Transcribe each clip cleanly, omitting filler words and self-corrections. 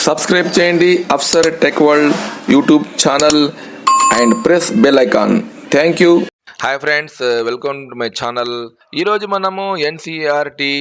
Subscribe చేయండి Afsar tech world YouTube channel and press bell icon. Thank you. Hi friends, welcome to my channel. ఈరోజు మనము NCERT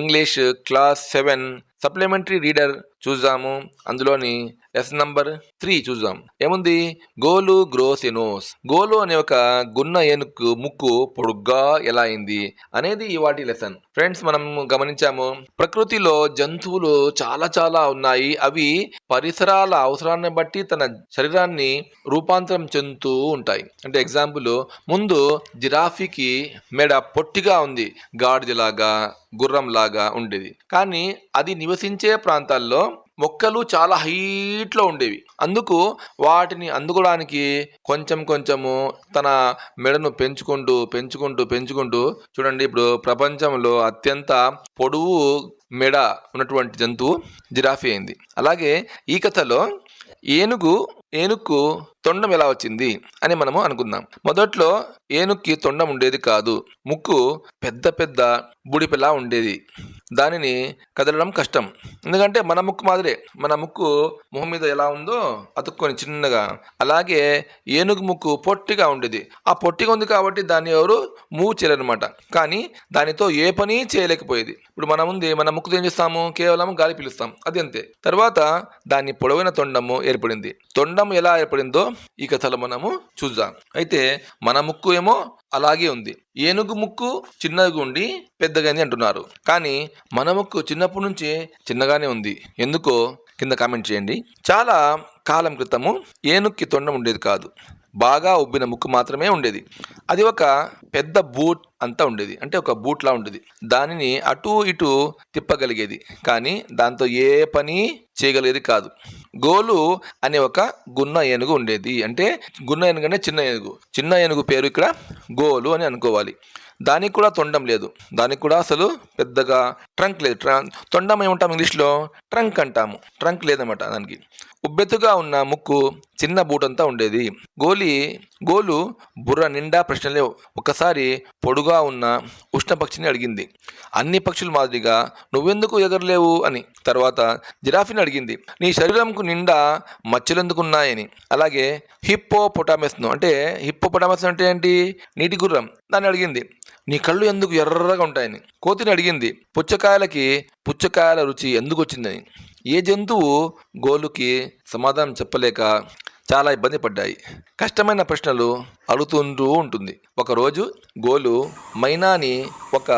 English class 7 supplementary reader చూద్దాము. అందులోని lesson number 3 చూద్దాం. ఏముంది? గోలు gross ఎనోస్. గోలు అనే ఒక గున్న ఏనుగు ముక్కు పొడుగ్గా ఎలా అయింది అనేది వాటి లెసన్. ఫ్రెండ్స్, మనం గమనించాము, ప్రకృతిలో జంతువులు చాలా చాలా ఉన్నాయి. అవి పరిసరాల అవసరాన్ని బట్టి తన శరీరాన్ని రూపాంతరం చెందుతూ ఉంటాయి. అంటే ఎగ్జాంపుల్, ముందు జిరాఫీకి మెడ పొట్టిగా ఉంది, గాడిదలాగా గుర్రంలాగా ఉండేది. కానీ అది నివసించే ప్రాంతాల్లో మొక్కలు చాలా హైట్లో ఉండేవి. అందుకు వాటిని అందుకోవడానికి కొంచెము తన మెడను పెంచుకుంటూ చూడండి, ఇప్పుడు ప్రపంచంలో అత్యంత పొడవు మెడ ఉన్నటువంటి జంతువు జిరాఫీ అయింది. అలాగే ఈ కథలో ఏనుగు తొండం ఎలా వచ్చింది అని మనము అనుకుందాం. మొదట్లో ఏనుగుకి తొండం ఉండేది కాదు. ముక్కు పెద్ద బుడిపెలా ఉండేది. దానిని కదలడం కష్టం. ఎందుకంటే మన ముక్కు మాదిరే, మన ముక్కు మొహం మీద ఎలా ఉందో అతుక్కొని చిన్నగా, అలాగే ఏనుగు ముక్కు పొట్టిగా ఉండేది. ఆ పొట్టిగా ఉంది కాబట్టి దాన్ని ఎవరు మూవ్ చేయలేరనమాట. కానీ దానితో ఏ పని చేయలేకపోయేది. ఇప్పుడు మన ముక్కుతో ఏం చేస్తాము? కేవలం గాలి పీలుస్తాం, అది అంతే. తర్వాత దాన్ని పొడవైన తొండము ఏర్పడింది. తొండం ఎలా ఏర్పడిందో ఈ కథలో మనము చూద్దాం. అయితే మన ముక్కు ఏమో అలాగే ఉంది. ఏనుగు ముక్కు చిన్నగా ఉండి పెద్దగానే అంటున్నారు. కానీ మన ముక్కు చిన్నప్పటి నుంచి చిన్నగానే ఉంది. ఎందుకో కింద కామెంట్ చేయండి. చాలా కాలం క్రితము ఏనుగుకి తొండం ఉండేది కాదు. బాగా ఉబ్బిన ముక్కు మాత్రమే ఉండేది. అది ఒక పెద్ద బూట్ అంతా ఉండేది. అంటే ఒక బూట్లా ఉండేది. దానిని అటు ఇటు తిప్పగలిగేది, కానీ దాంతో ఏ పని చేయగలిగేది కాదు. గోలు అనే ఒక గున్న ఏనుగు ఉండేది. అంటే గున్న ఏనుగు అంటే చిన్న ఏనుగు పేరు ఇక్కడ గోలు అని అనుకోవాలి. దానికి కూడా తొండం లేదు. దానికి కూడా అసలు పెద్దగా ట్రంక్ లేదు. తొండం ఏమంటాం ఇంగ్లీష్లో? ట్రంక్ అంటాము. ట్రంక్ లేదన్నమాట దానికి. ఉబ్బెత్తుగా ఉన్న ముక్కు, చిన్న బూటంతా ఉండేది. గోలు బుర్ర నిండా ప్రశ్నలే. ఒకసారి పొడుగా ఉన్న ఉష్ణపక్షిని అడిగింది, అన్ని పక్షుల మాదిరిగా నువ్వెందుకు ఎగరలేవు అని. తర్వాత జిరాఫీని అడిగింది, నీ శరీరంకు నిండా మచ్చలెందుకున్నాయని. అలాగే హిప్పోపొటామస్ అంటే ఏంటి? నీటి గుర్రం. దాన్ని అడిగింది, నీ కళ్ళు ఎందుకు ఎర్రగా ఉంటాయని. కోతిని అడిగింది, పుచ్చకాయల రుచి ఎందుకు వచ్చిందని. ఏ జంతువు గోలుకి సమాధానం చెప్పలేక చాలా ఇబ్బంది పడ్డాయి. కష్టమైన ప్రశ్నలు అడుగుతుంటూ ఉంటుంది. ఒకరోజు గోలు మైనాని ఒక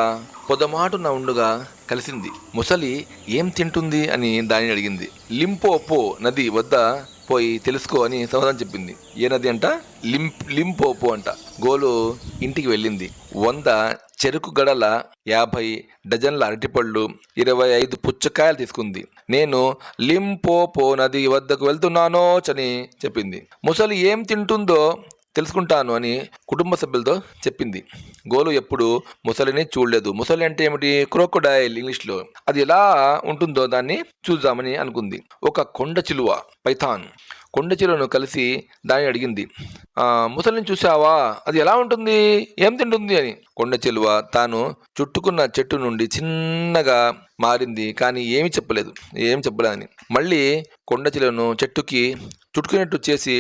పొదమాటున ఉండగా కలిసింది. ముసలి ఏం తింటుంది అని దానిని అడిగింది. లింపోపో నది వద్ద పోయి తెలుసుకో అని సమాధానం చెప్పింది. ఏ నది అంట? లింపోపో అంట. గోలు ఇంటికి వెళ్ళింది. 100 చెరుకు గడల, 50 డజన్ల అరటిపళ్ళు, 25 పుచ్చకాయలు తీసుకుంది. నేను లింపోపో నది వద్దకు వెళ్తున్నానో అని చెప్పింది. ముసలి ఏం తింటుందో తెలుసుకుంటాను అని కుటుంబ సభ్యులతో చెప్పింది. గోలు ఎప్పుడు ముసలిని చూడలేదు. ముసలి అంటే ఏమిటి? క్రోకోడైల్ ఇంగ్లీష్లో. అది ఎలా ఉంటుందో దాన్ని చూద్దామని అనుకుంది. ఒక కొండ చిలువ, పైథాన్, కొండ చిలువను కలిసి దాన్ని అడిగింది, ముసలిని చూసావా? అది ఎలా ఉంటుంది? ఏం తింటుంది అని. కొండ చిలువ తాను చుట్టుకున్న చెట్టు నుండి చిన్నగా మారింది, కానీ ఏమి చెప్పలేదని. మళ్ళీ కొండ చిలువను చెట్టుకి చుట్టుకునేట్టు చేసి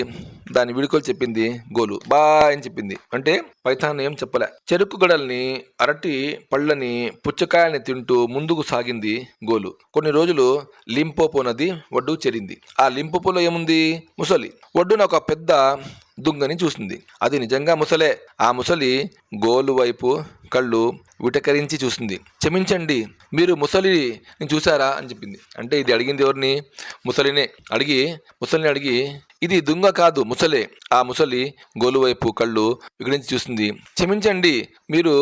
దాని వీడుకోలు చెప్పింది గోలు. బాయ్ అని చెప్పింది. అంటే పైథాన్ ఏం చెప్పలే. చెరుకు గడల్ని, అరటి పళ్ళని, పుచ్చకాయల్ని తింటూ ముందుకు సాగింది గోలు. కొన్ని రోజులు లింపోపో నది ఒడ్డు చేరింది. ఆ లింపోపోలో ఏముంది? ముసలి. ఒడ్డున ఒక పెద్ద దుంగని చూసింది. అది నిజంగా ముసలే. ఆ ముసలి గోలు వైపు కళ్ళు విటకరించి చూసింది. క్షమించండి, మీరు ముసలిని చూసారా అని చెప్పింది. అంటే ఇది అడిగింది ఎవరిని? ముసలిని అడిగి ఇది దుంగ కాదు, ముసలే. ఆ ముసలి గోలు వైపు కళ్ళు వికరించి చూసింది. క్షమించండి, మీరు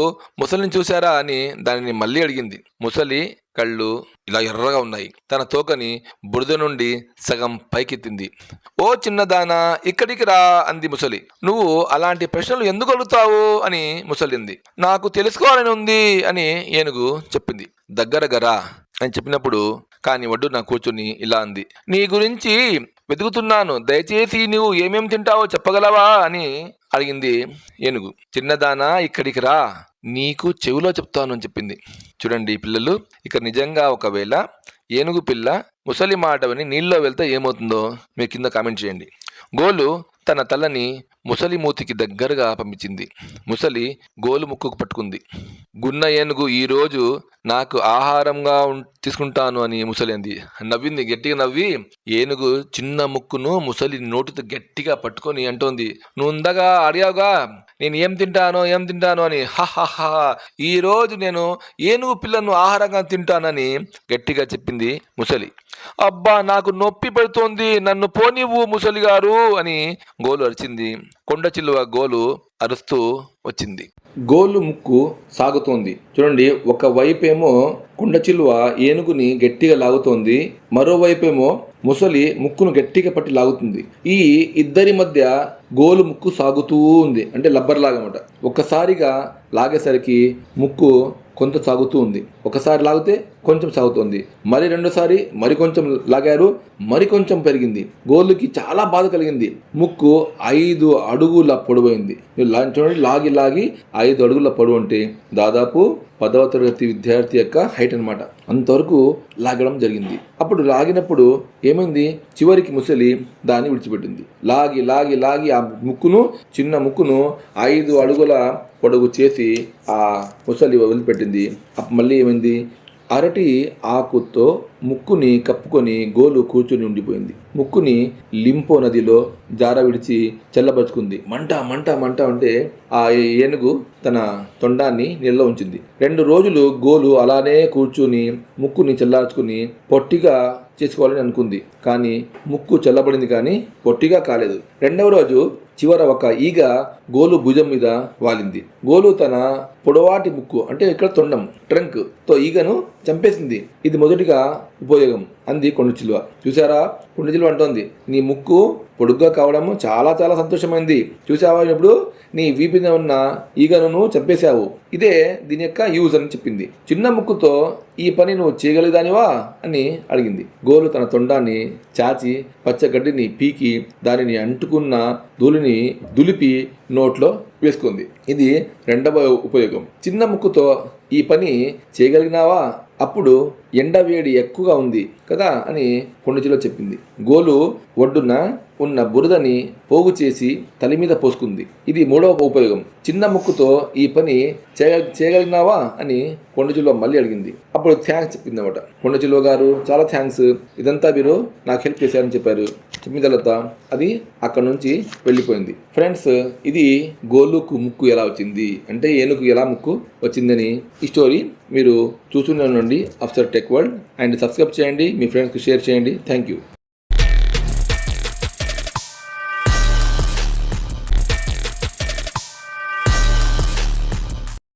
ముసలిని చూసారా అని దానిని మళ్ళీ అడిగింది. ముసలి కళ్ళు ఇలా ఎర్రగా ఉన్నాయి. తన తోకని బురద నుండి సగం పైకెత్తింది. ఓ చిన్నదానా, ఇక్కడికి రా అంది ముసలి. నువ్వు అలాంటి ప్రశ్నలు ఎందుకు అడుగుతావు అని ముసలింది. నాకు తెలుసుకోవాలని ఉంది అని ఏనుగు చెప్పింది. దగ్గరగా రా అని చెప్పినప్పుడు కానీ ఒడ్డున కూర్చుని ఇలా అంది, నీ గురించి వెతుకుతున్నాను, దయచేసి నువ్వు ఏమేం తింటావో చెప్పగలవా అని అడిగింది ఏనుగు. చిన్నదానా, ఇక్కడికి రా, నీకు చెవిలో చెప్తాను అని చెప్పింది. చూడండి పిల్లలు, ఇక్కడ నిజంగా ఒకవేళ ఏనుగు పిల్ల ముసలి మాట విని నీళ్ళలో వెళ్తే ఏమవుతుందో మీరు కింద కామెంట్ చేయండి. గోలు తన తలని ముసలి మూతికి దగ్గరగా పంపించింది. ముసలి గోలు ముక్కుకు పట్టుకుంది. గున్న ఏనుగు ఈరోజు నాకు ఆహారంగా తీసుకుంటాను అని ముసలి అంది. నవ్వింది, గట్టిగా నవ్వి. ఏనుగు చిన్న ముక్కును ముసలి నోటితో గట్టిగా పట్టుకొని అంటోంది, నువ్వు ఇందాగా అడిగావుగా నేను ఏం తింటాను అని. హహహా, ఈ రోజు నేను ఏనుగు పిల్లను ఆహారంగా తింటానని గట్టిగా చెప్పింది ముసలి. అబ్బా, నాకు నొప్పి పెడుతోంది, నన్ను పోనివ్వు ముసలి గారు అని గోలు అరిచింది. కొండ చిలువ గోలు అరుస్తూ వచ్చింది. గోలు ముక్కు సాగుతోంది. చూడండి, ఒకవైపేమో కొండ చిలువ ఏనుగుని గట్టిగా లాగుతోంది, మరోవైపేమో ముసలి ముక్కును గట్టిగా పట్టి లాగుతుంది. ఈ ఇద్దరి మధ్య గోలు ముక్కు సాగుతూ ఉంది, అంటే లబ్బర్ లాగమాట. ఒక్కసారిగా లాగేసరికి ముక్కు కొంత సాగుతూ ఉంది. ఒకసారి లాగితే కొంచెం సాగుతోంది, మరి రెండోసారి మరి కొంచెం లాగారు, మరి కొంచెం పెరిగింది. గోలుకి చాలా బాధ కలిగింది. ముక్కు 5 అడుగుల పొడవైంది. చూడండి, లాగి 5 అడుగుల పొడవు అంటే దాదాపు 10వ తరగతి విద్యార్థి యొక్క హైట్ అనమాట. అంతవరకు లాగడం జరిగింది. అప్పుడు లాగినప్పుడు ఏమైంది, చివరికి ముసలి దాన్ని విడిచిపెట్టింది. లాగి ఆ ముక్కును, చిన్న ముక్కును 5 అడుగుల పొడవు చేసి ఆ ముసలి వదిలిపెట్టింది. మళ్ళీ ఏమైంది, అరటి ఆకుతో ముక్కుని కప్పుకొని గోలు కూర్చుని ఉండిపోయింది. ముక్కుని లింపో నదిలో జార విడిచి చల్లబరుచుకుంది. మంట అంటే ఆ ఏనుగు తన తొండాన్ని నీళ్ళలో ఉంచింది. 2 రోజులు గోలు అలానే కూర్చుని ముక్కుని చల్లార్చుకుని పొట్టిగా చేసుకోవాలని అనుకుంది. కానీ ముక్కు చల్లబడింది, కానీ పొట్టిగా కాలేదు. 2వ రోజు చివర ఒక ఈగ గోలు భుజం మీద వాలింది. గోలు తన పొడవాటి ముక్కు, అంటే ఇక్కడ తొండం, ట్రంక్ తో ఈగను చంపేసింది. ఇది మొదటిగా ఉపయోగం అంది కొండ చిలువ. చూసారా, కొండ చిలువ అంటోంది, నీ ముక్కు పొడుగ్గా కావడము చాలా చాలా సంతోషమైంది. చూసావా, ఇప్పుడు నీ వీపు మీద ఉన్న ఈగను చంపేశావు. ఇదే దీని యొక్క యూజ్ అని చెప్పింది. చిన్న ముక్కుతో ఈ పని నువ్వు చేయగలిగానివా అని అడిగింది. గోలు తన తొండాన్ని చాచి పచ్చగడ్డిని పీకి దానిని అంటుకున్న ధూళిని దులిపి నోట్లో వేసుకుంది. ఇది 2వ ఉపయోగం. చిన్న ముక్కుతో ఈ పని చేయగలిగినావా, అప్పుడు ఎండ వేడి ఎక్కువగా ఉంది కదా అని కొండచిలువ చెప్పింది. గోలు ఒడ్డున ఉన్న బురదని పోగు చేసి తల మీద పోసుకుంది. ఇది 3వ ఉపయోగం. చిన్న ముక్కుతో ఈ పని చేయగలిగినావా అని కొండచిలువ మళ్ళీ అడిగింది. అప్పుడు థ్యాంక్స్ చెప్పింది అనమాట. కొండచిలువ గారు, చాలా థ్యాంక్స్, ఇదంతా మీరు నాకు హెల్ప్ చేశారని చెప్పారు. చెప్పిన తర్వాత అది అక్కడ నుంచి వెళ్ళిపోయింది. ఫ్రెండ్స్, ఇది గోలుకు ముక్కు ఎలా వచ్చింది, అంటే ఏనుగు ఎలా ముక్కు వచ్చిందని ఈ స్టోరీ మీరు చూస్తూనే ఉండండి Afsar tech world. And subscribe చేయండి, మీ ఫ్రెండ్స్కి షేర్ చేయండి. Thank you.